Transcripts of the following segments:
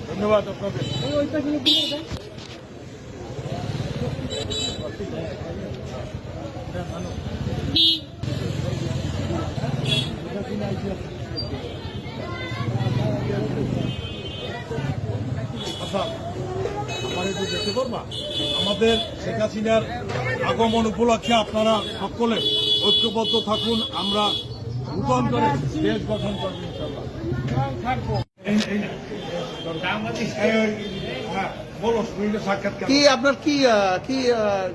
ধন্যবাদ আপনাদের। আচ্ছা, আমার একটু দেখতে পারবা, আমাদের শেখ হাসিনার আগমন উপলক্ষে আপনারা সকলে ঐক্যবদ্ধ থাকুন। আমরা নূতন করে দেশ গঠন করবো ইনশাল্লাহ। কি আপনার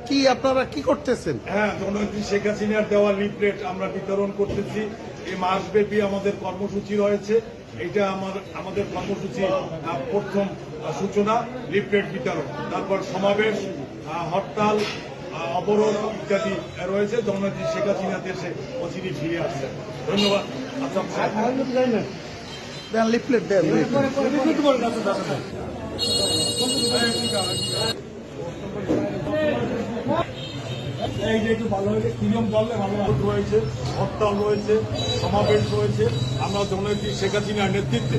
কি আপনারা কি করতেছেন? হ্যাঁ, জননেত্রী শেখ হাসিনার দেওয়া লিফলেট আমরা বিতরণ করতেছি। এই মাসব্যাপী আমাদের কর্মসূচি রয়েছে। এটা আমাদের কর্মসূচি প্রথম সূচনা লিফলেট বিতরণ, তারপর সমাবেশ, হরতাল, অবরোধ ইত্যাদি রয়েছে। জননেত্রী শেখ হাসিনা দেশে অচিরেই ফিরে আসছে। ধন্যবাদ। লিফলেট দেন। এই যে একটু ভালো হয়েছে, নিয়ম করলে ভালো রয়েছে, হরতাল রয়েছে, সমাবেশ রয়েছে। আমরা জননেত্রী শেখ হাসিনার নেতৃত্বে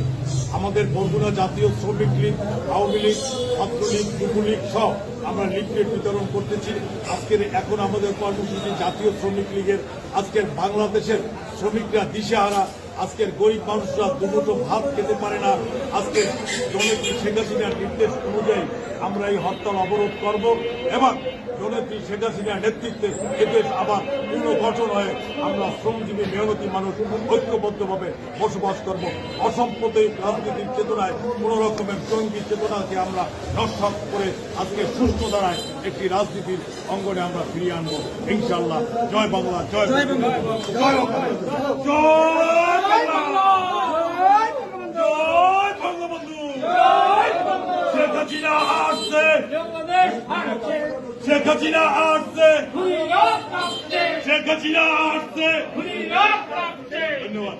আমাদের বরগুনা জাতীয় শ্রমিক লীগ, আওয়ামী লীগ, ছাত্রলীগ, যুবলীগ সহ আমরা লিফলেট বিতরণ করতেছি। আজকের এখন আমাদের কর্মসূচি জাতীয় শ্রমিক লীগের। আজকের বাংলাদেশের শ্রমিকরা দিশেহারা, আজকের গরিব মানুষরা দুমুঠো ভাত খেতে পারে না। আজকের জননেত্রী শেখ হাসিনার নির্দেশ অনুযায়ী আমরা এই হরতাল অবরোধ করব এবং জননেত্রী শেখ হাসিনার নেতৃত্বে এদেশ আবার পুনর্গঠন হয়ে আমরা শ্রমজীবী মেহনতি মানুষ ঐক্যবদ্ধভাবে বসবাস করব। অসাম্প্রদায়িক রাজনীতির চেতনায় কোন রকমের জঙ্গি চেতনাকে আমরা নস্যাৎ করে আজকে সুষ্ঠু ধারায় একটি রাজনীতির অঙ্গনে আমরা ফিরিয়ে আনবো ইনশাআল্লাহ। জয় বাংলা, জয় বাংলা, জয় বাংলা, জয় বাংলা, জয় বঙ্গবন্ধু। শেখ হাসিনা আসছে, শেখ হাসিনা আসছে, শেখ হাসিনা আসছে। ধন্যবাদ।